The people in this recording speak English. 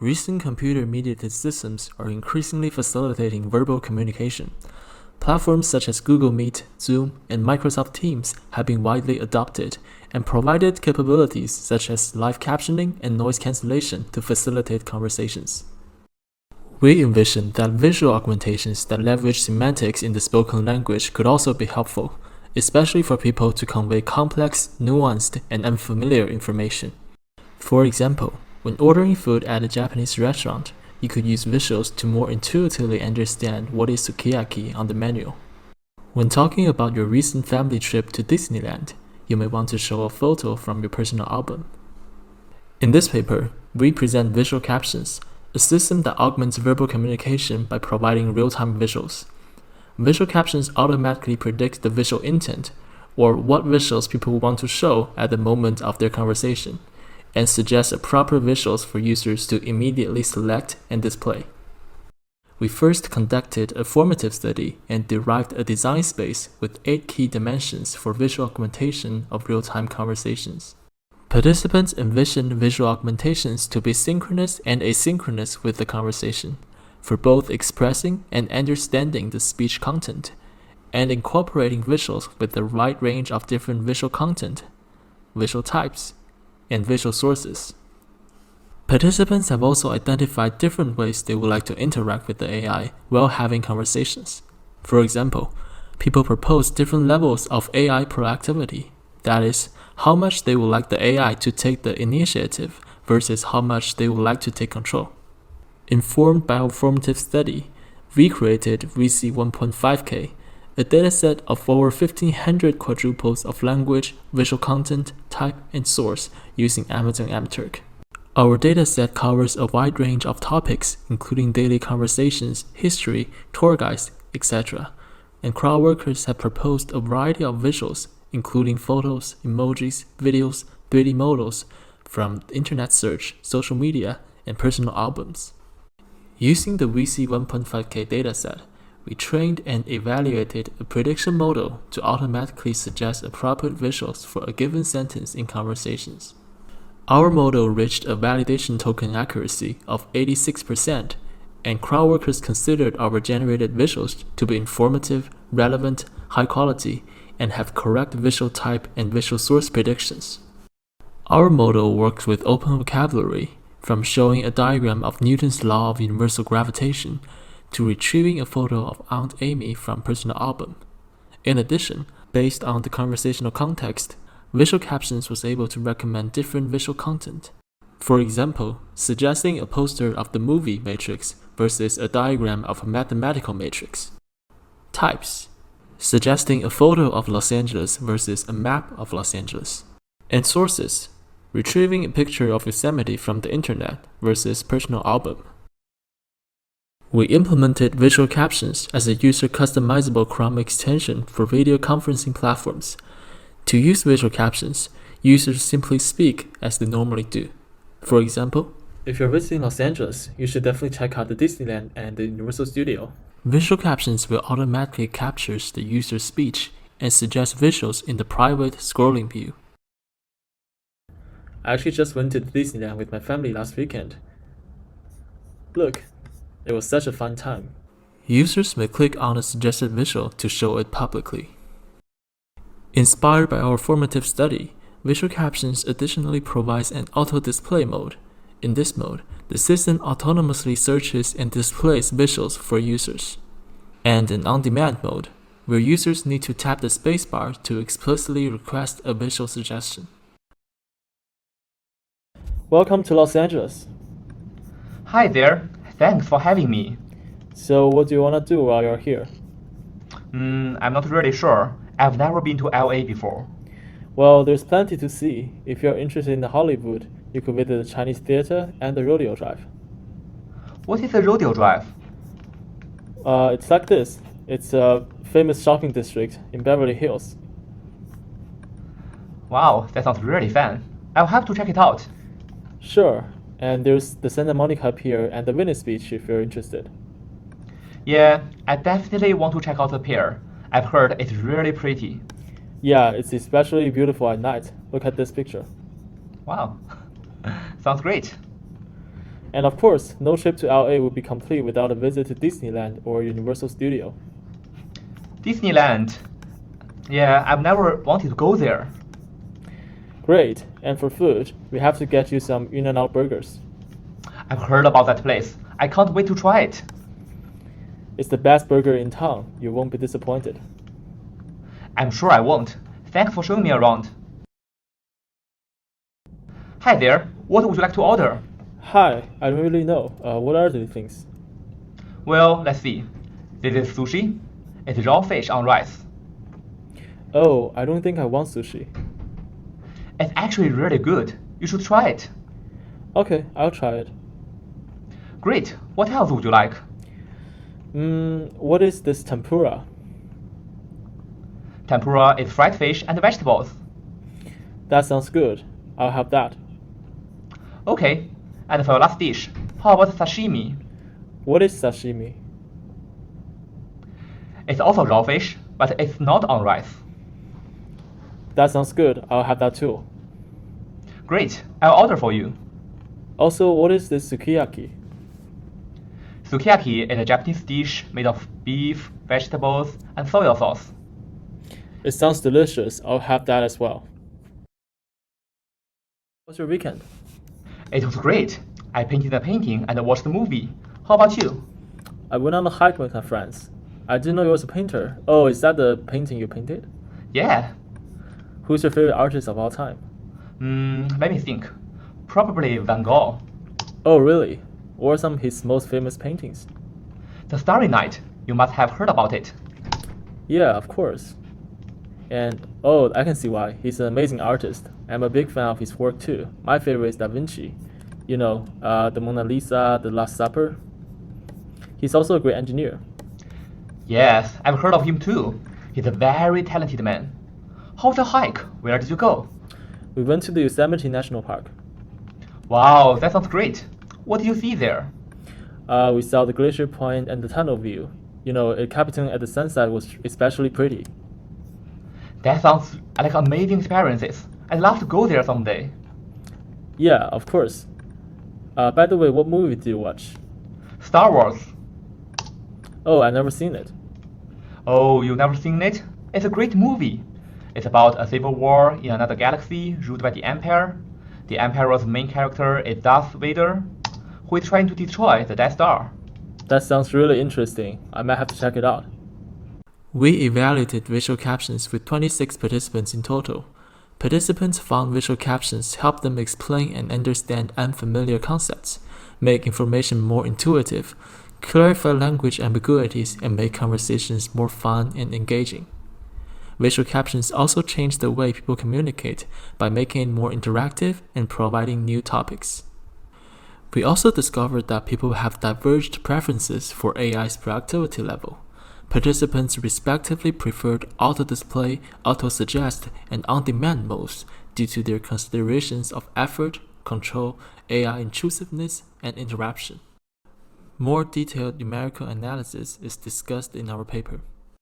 Recent computer-mediated systems are increasingly facilitating verbal communication. Platforms such as Google Meet, Zoom, and Microsoft Teams have been widely adopted and provided capabilities such as live captioning and noise cancellation to facilitate conversations. We envision that visual augmentations that leverage semantics in the spoken language could also be helpful, especially for people to convey complex, nuanced, and unfamiliar information. For example, when ordering food at a Japanese restaurant, you could use visuals to more intuitively understand what is sukiyaki on the menu. When talking about your recent family trip to Disneyland, you may want to show a photo from your personal album. In this paper, we present Visual Captions, a system that augments verbal communication by providing real-time visuals. Visual Captions automatically predict the visual intent, or what visuals people want to show at the moment of their conversation, and suggest a proper visuals for users to immediately select and display. We first conducted a formative study and derived a design space with 8 key dimensions for visual augmentation of real-time conversations. Participants envisioned visual augmentations to be synchronous and asynchronous with the conversation, for both expressing and understanding the speech content, and incorporating visuals with the wide range of different visual content, visual types, and visual sources. Participants have also identified different ways they would like to interact with the AI while having conversations. For example, people proposed different levels of AI proactivity, that is, how much they would like the AI to take the initiative versus how much they would like to take control. Informed by our formative study, we created VC1.5K, a dataset of over 1,500 quadruples of language, visual content, type, and source using Amazon MTurk. Our dataset covers a wide range of topics, including daily conversations, history, tour guides, etc. And crowd workers have proposed a variety of visuals, including photos, emojis, videos, 3D models, from internet search, social media, and personal albums. Using the VC1.5K dataset, we trained and evaluated a prediction model to automatically suggest appropriate visuals for a given sentence in conversations. Our model reached a validation token accuracy of 86%, and crowd workers considered our generated visuals to be informative, relevant, high quality, and have correct visual type and visual source predictions. Our model works with open vocabulary, from showing a diagram of Newton's law of universal gravitation to retrieving a photo of Aunt Amy from personal album. In addition, based on the conversational context, Visual Captions was able to recommend different visual content. For example, suggesting a poster of the movie matrix versus a diagram of a mathematical matrix. Types, suggesting a photo of Los Angeles versus a map of Los Angeles. And sources, retrieving a picture of Yosemite from the internet versus personal album. We implemented Visual Captions as a user customizable Chrome extension for video conferencing platforms. To use Visual Captions, users simply speak as they normally do. For example, if you're visiting Los Angeles, you should definitely check out the Disneyland and the Universal Studio. Visual Captions will automatically capture the user's speech and suggest visuals in the private scrolling view. I actually just went to the Disneyland with my family last weekend. Look, it was such a fun time. Users may click on a suggested visual to show it publicly. Inspired by our formative study, Visual Captions additionally provides an auto-display mode. In this mode, the system autonomously searches and displays visuals for users. And an on-demand mode, where users need to tap the spacebar to explicitly request a visual suggestion. Welcome to Los Angeles. Hi there, thanks for having me. So what do you want to do while you're here? I'm not really sure. I've never been to LA before. Well, there's plenty to see. If you're interested in Hollywood, you could visit the Chinese Theater and the Rodeo Drive. What is the Rodeo Drive? It's like this. It's a famous shopping district in Beverly Hills. Wow, that sounds really fun. I'll have to check it out. Sure, and there's the Santa Monica Pier and the Venice Beach if you're interested. Yeah, I definitely want to check out the pier. I've heard it's really pretty. Yeah, it's especially beautiful at night. Look at this picture. Wow, sounds great. And of course, no trip to LA would be complete without a visit to Disneyland or Universal Studio. Disneyland. Yeah, I've never wanted to go there. Great, and for food, we have to get you some In-N-Out burgers. I've heard about that place. I can't wait to try it. It's the best burger in town. You won't be disappointed. I'm sure I won't. Thanks for showing me around. Hi there, what would you like to order? Hi, I don't really know. What are the things? Well, let's see. This is sushi. It's raw fish on rice. Oh, I don't think I want sushi. It's actually really good. You should try it. Okay, I'll try it. Great. What else would you like? What is this tempura? Tempura is fried fish and vegetables. That sounds good. I'll have that. Okay. And for your last dish, how about sashimi? What is sashimi? It's also raw fish, but it's not on rice. That sounds good. I'll have that too. Great. I'll order for you. Also, what is this sukiyaki? Sukiyaki is a Japanese dish made of beef, vegetables, and soy sauce. It sounds delicious. I'll have that as well. What's your weekend? It was great. I painted a painting and watched a movie. How about you? I went on a hike with my friends. I didn't know you was a painter. Oh, is that the painting you painted? Yeah. Who's your favorite artist of all time? Let me think. Probably Van Gogh. Oh, really? What are some of his most famous paintings? The Starry Night. You must have heard about it. Yeah, of course. And, oh, I can see why. He's an amazing artist. I'm a big fan of his work too. My favorite is Da Vinci. You know, the Mona Lisa, the Last Supper. He's also a great engineer. Yes, I've heard of him too. He's a very talented man. How's your hike? Where did you go? We went to the Yosemite National Park. Wow, that sounds great. What did you see there? We saw the glacier point and the tunnel view. You know, it captioning at the sunset was especially pretty. That sounds like amazing experiences. I'd love to go there someday. Yeah, of course. By the way, what movie did you watch? Star Wars. Oh, I've never seen it. Oh, you've never seen it? It's a great movie. It's about a civil war in another galaxy ruled by the Empire. The Emperor's main character is Darth Vader, who is trying to destroy the Death Star. That sounds really interesting. I might have to check it out. We evaluated visual captions with 26 participants in total. Participants found visual captions help them explain and understand unfamiliar concepts, make information more intuitive, clarify language ambiguities, and make conversations more fun and engaging. Visual captions also change the way people communicate by making it more interactive and providing new topics. We also discovered that people have diverged preferences for AI's productivity level. Participants respectively preferred auto-display, auto-suggest, and on-demand modes due to their considerations of effort, control, AI intrusiveness, and interruption. More detailed numerical analysis is discussed in our paper.